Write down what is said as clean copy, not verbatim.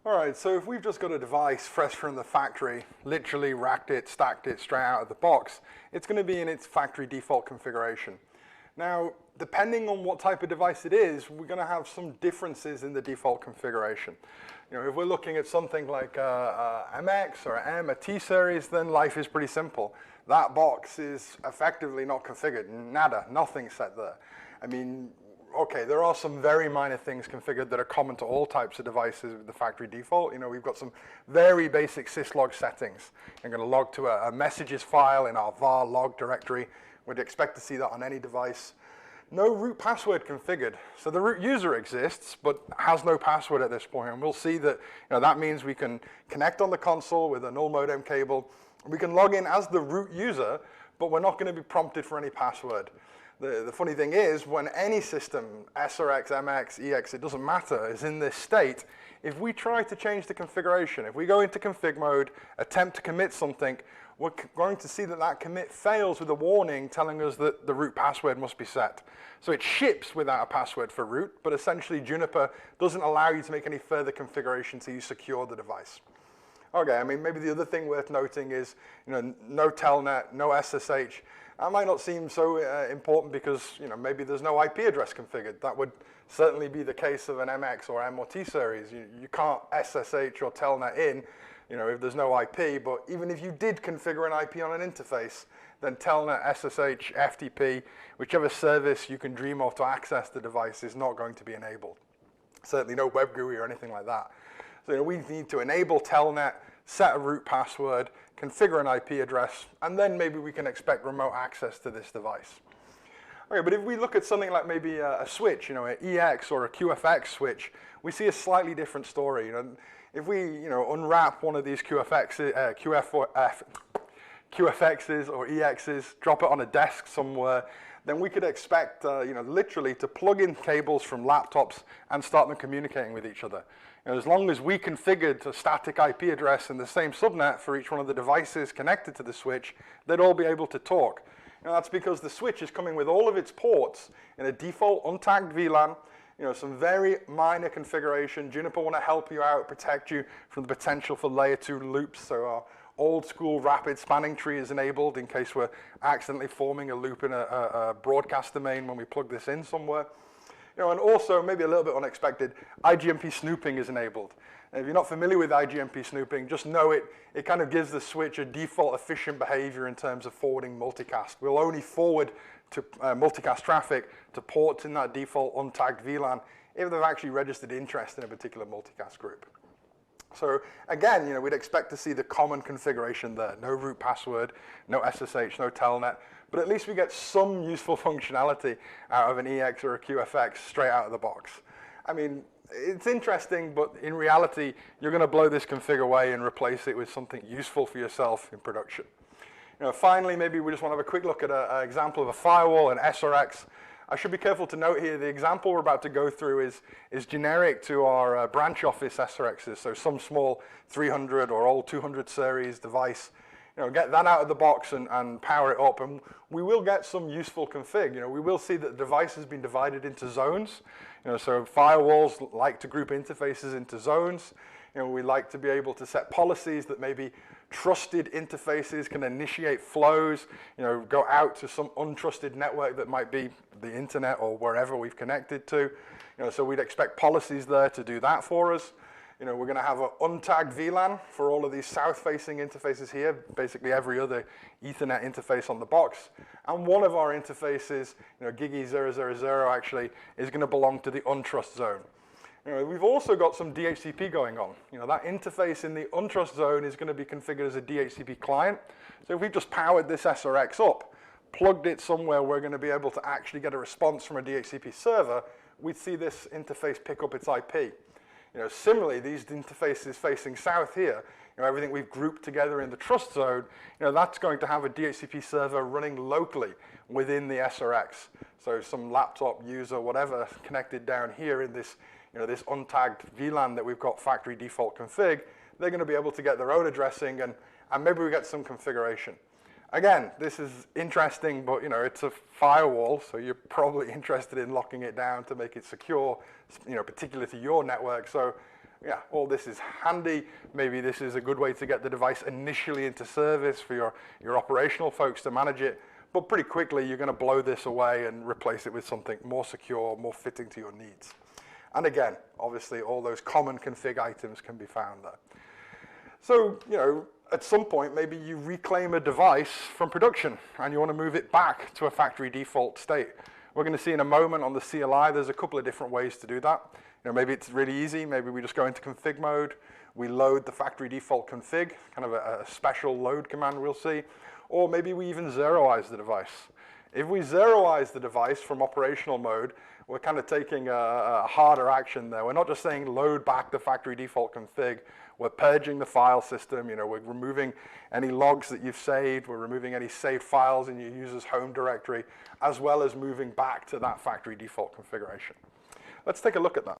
All right, so if we've just got a device fresh from the factory, literally racked it, stacked it straight out of the box, it's going to be in its factory default configuration. Now, depending on what type of device it is, we're going to have some differences in the default configuration. You know, if we're looking at something like a MX or an M, a T series, then life is pretty simple. That box is effectively not configured, nada, nothing set there. I mean, okay, there are some very minor things configured that are common to all types of devices with the factory default. You know, we've got some very basic syslog settings. I'm going to log to a messages file in our var log directory. We'd expect to see that on any device. No root password configured. So the root user exists, but has no password at this point. And we'll see that, that means we can connect on the console with a null modem cable. We can log in as the root user, but we're not going to be prompted for any password. The funny thing is, when any system, SRX, MX, EX, it doesn't matter, is in this state, if we try to change the configuration, if we go into config mode, attempt to commit something, we're going to see that that commit fails with a warning telling us that the root password must be set. So it ships without a password for root, but essentially Juniper doesn't allow you to make any further configuration till you secure the device. Okay, I mean, maybe the other thing worth noting is, no telnet, no SSH. That might not seem so important because, maybe there's no IP address configured. That would certainly be the case of an MX or M or T series. You can't SSH or telnet in, if there's no IP. But even if you did configure an IP on an interface, then telnet, SSH, FTP, whichever service you can dream of to access the device is not going to be enabled. Certainly no web GUI or anything like that. So we need to enable telnet, set a root password, configure an IP address, and then maybe we can expect remote access to this device. Okay, but if we look at something like maybe a switch, an EX or a QFX switch, we see a slightly different story. If we, unwrap one of these QFXs or EXs, drop it on a desk somewhere, then we could expect, literally to plug in cables from laptops and start them communicating with each other. As long as we configured a static IP address in the same subnet for each one of the devices connected to the switch, they'd all be able to talk. That's because the switch is coming with all of its ports in a default untagged VLAN, some very minor configuration. Juniper want to help you out, protect you from the potential for layer 2 loops, so our old school rapid spanning tree is enabled in case we're accidentally forming a loop in a broadcast domain when we plug this in somewhere. And also, maybe a little bit unexpected, IGMP snooping is enabled. And if you're not familiar with IGMP snooping, just know it kind of gives the switch a default efficient behavior in terms of forwarding multicast. We'll only forward to multicast traffic to ports in that default untagged VLAN if they've actually registered interest in a particular multicast group. So again, we'd expect to see the common configuration there. No root password, no SSH, no telnet. But at least we get some useful functionality out of an EX or a QFX straight out of the box. I mean, it's interesting, but in reality, you're going to blow this config away and replace it with something useful for yourself in production. Finally, maybe we just want to have a quick look at an example of a firewall, an SRX. I should be careful to note here, the example we're about to go through is generic to our branch office SRXs, so some small 300 or old 200 series device. Get that out of the box and power it up, and we will get some useful config. We will see that the device has been divided into zones. So firewalls like to group interfaces into zones. We like to be able to set policies that maybe trusted interfaces can initiate flows, go out to some untrusted network that might be the internet or wherever we've connected to. So we'd expect policies there to do that for us. We're going to have an untagged VLAN for all of these south-facing interfaces here, basically every other Ethernet interface on the box. And one of our interfaces, Gigi000 actually, is going to belong to the untrust zone. We've also got some DHCP going on. That interface in the untrust zone is going to be configured as a DHCP client. So if we've just powered this SRX up, plugged it somewhere, we're going to be able to actually get a response from a DHCP server. We'd see this interface pick up its IP. Similarly, these interfaces facing south here, everything we've grouped together in the trust zone, that's going to have a DHCP server running locally within the SRX. So some laptop user, whatever, connected down here in this, this untagged VLAN that we've got factory default config, they're going to be able to get their own addressing and maybe we get some configuration. Again, this is interesting, but it's a firewall, so you're probably interested in locking it down to make it secure, particularly to your network. So yeah, all this is handy. Maybe this is a good way to get the device initially into service for your operational folks to manage it. But pretty quickly, you're going to blow this away and replace it with something more secure, more fitting to your needs. And again, obviously, all those common config items can be found there. So, at some point, maybe you reclaim a device from production and you want to move it back to a factory default state. We're going to see in a moment on the CLI, there's a couple of different ways to do that. Maybe it's really easy. Maybe we just go into config mode. We load the factory default config, kind of a special load command we'll see. Or maybe we even zeroize the device. If we zeroize the device from operational mode, we're kind of taking a harder action there. We're not just saying load back the factory default config. We're purging the file system. We're removing any logs that you've saved. We're removing any saved files in your user's home directory, as well as moving back to that factory default configuration. Let's take a look at that.